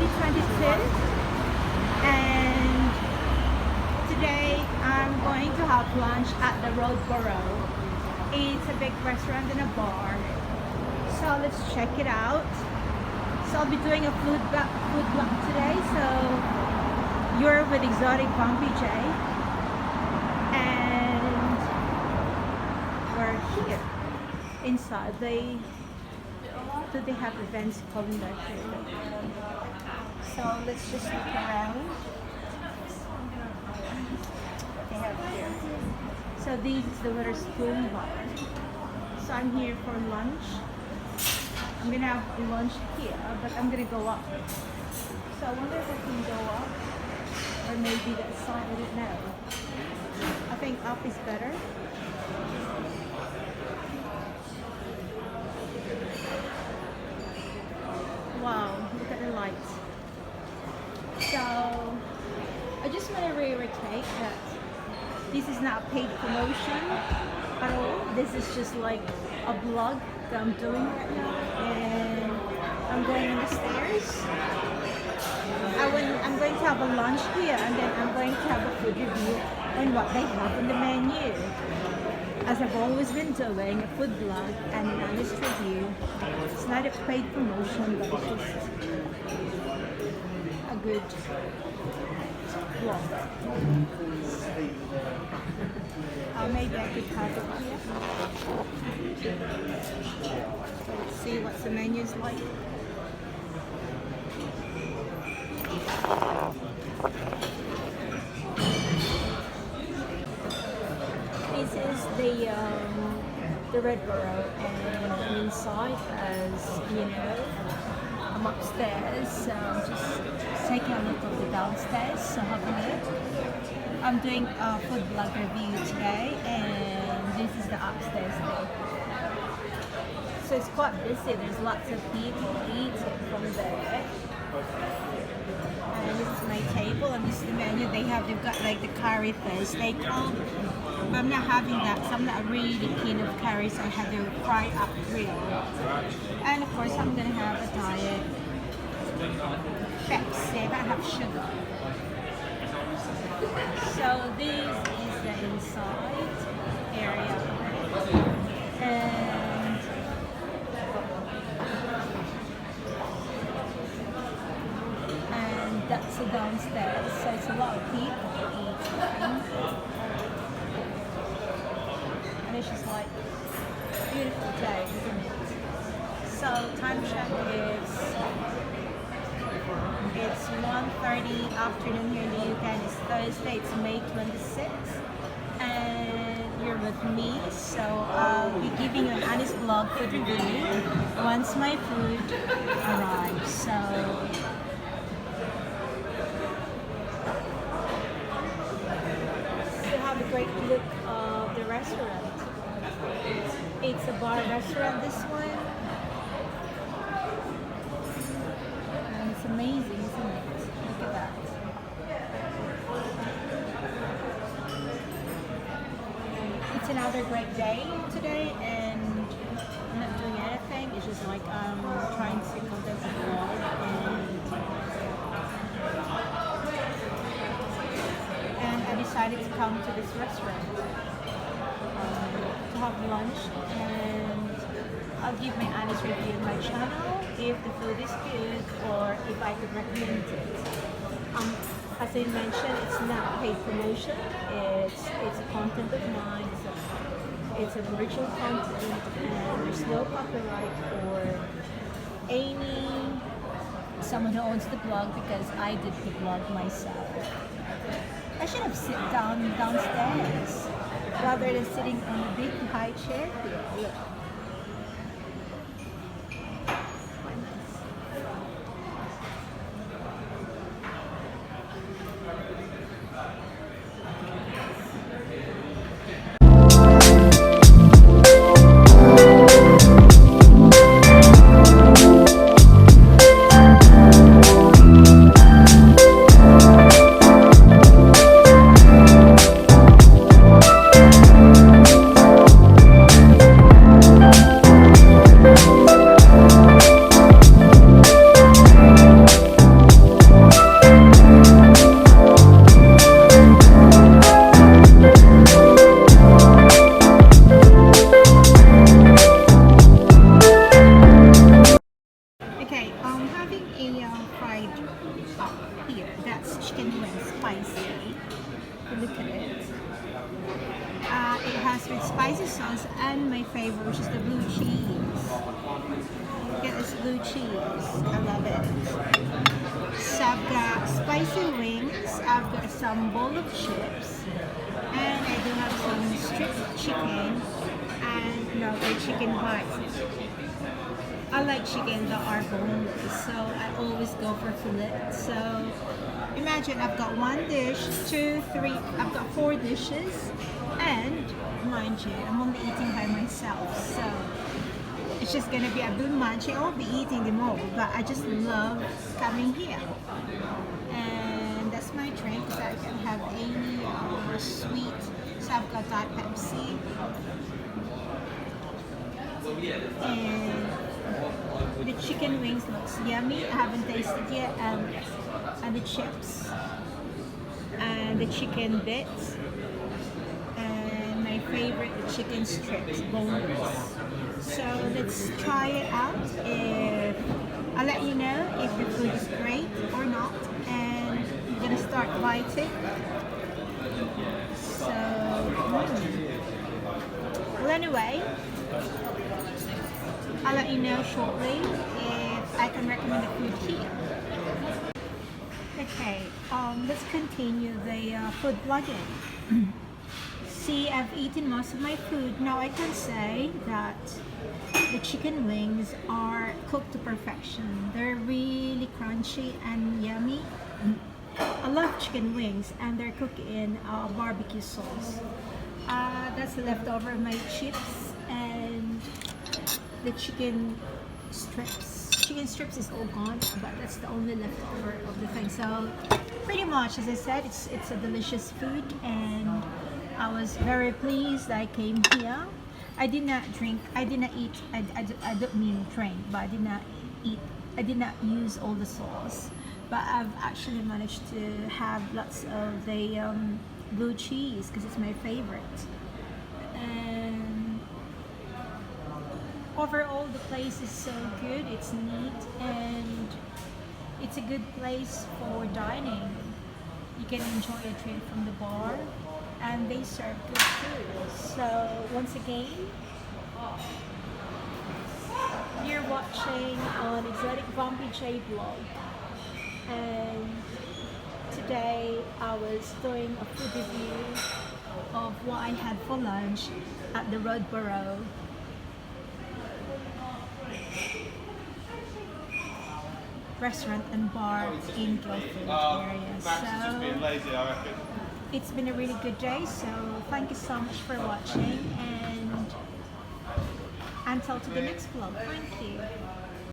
2022, and today I'm going to have lunch at the rodboro. It's a big restaurant and a bar, so let's check it out. So I'll be doing a food vlog today. So you're with exoticvampyJ, and we're here inside. Do they have events calling that here? So let's just look around. They have here. So this is the Witherspoon bar. So I'm here for lunch. I'm gonna have lunch here, but I'm gonna go up. So I wonder if I can go up, or maybe that side. I don't know. I think up is better. Wow, look at the lights. So I just want to reiterate that this is not paid promotion at all. This is just like a vlog that I'm doing right now, and I'm going on the stairs. I'm going to have a lunch here, and then I'm going to have a food review on what they have on the menu. As I've always been doing, a food vlog and an honest review. It's not a paid promotion, but it's just a good vlog. Maybe I could have it here. Let's see what the menu's like. This is the rodboro, and I'm inside, as you know. I'm upstairs, so I'm just taking a look of the downstairs. So have a look. I'm doing a food vlog review today, and this is the upstairs thing. So it's quite busy. There's lots of people eating from there. And this is my table, and this is the menu. They've got like the curry fish. They call, but I'm not having that, so I'm not really keen of curry, so I had to fry up grill. And of course I'm gonna have a diet Pepsi. I don't have sugar. So this is the inside area, and that's the downstairs. So it's a lot of people eating, and it's just like a beautiful day, isn't it? So time check is it's 1:30 afternoon here in the UK, and it's Thursday. It's May 26th, and you're with me. So I'll be giving you an honest vlog food review once my food arrives. So have a great look of the restaurant. It's a bar restaurant, this one. And it's amazing, isn't it? Look at that. It's another great day today, and I'm not doing anything. It's just like I'm trying to condense the vlog, and I decided to come to this restaurant to have lunch, and I'll give my honest review on my channel if the food is good or if I could recommend it. As I mentioned, it's not paid promotion. It's a content of mine. It's an original content, and there's no copyright or someone who owns the blog, because I did the blog myself. I should have sit downstairs rather than sitting on a big high chair here. Look. favorite, which is the blue cheese. Get this blue cheese. I love it. So I've got spicy wings. I've got some bowl of chips. And I do have some stripped chicken and the chicken bites. I like chicken that are boneless, so I always go for filet. So imagine I've got one dish, two, three, I've got 4 dishes, and mind you, I'm only eating by myself, so it's just gonna be a bit munchy. I won't be eating them all, but I just love coming here. And that's my drink, so I can have any sweet. So I've got Diet Pepsi. And the chicken wings looks yummy. I haven't tasted yet. And the chips. And the chicken bits. And my favorite, the chicken strips, boneless. So let's try it out. I'll let you know if the food is great or not. And I'm gonna start biting. So, well, anyway, I'll let you know shortly if I can recommend the food here. Okay, let's continue the food vlogging. See, I've eaten most of my food. Now I can say that the chicken wings are cooked to perfection. They're really crunchy and yummy. I love chicken wings, and they're cooked in barbecue sauce. That's the leftover of my chips and the chicken strips. Chicken strips is all gone, but that's the only leftover of the thing. So pretty much, as I said, it's a delicious food, and I was very pleased that I came here. I did not drink, I did not eat, I don't mean drink, but I did not eat, I did not use all the sauce. But I've actually managed to have lots of the blue cheese because it's my favorite. And overall, the place is so good. It's neat and it's a good place for dining. You can enjoy a drink from the bar, and they serve good food. So once again, you're watching on exoticvampyJ vlog. And today I was doing a food review of what I had for lunch at the Rodboro restaurant and bar in Guildford area. So it's been a really good day, so thank you so much for watching, and until to the next vlog, thank you.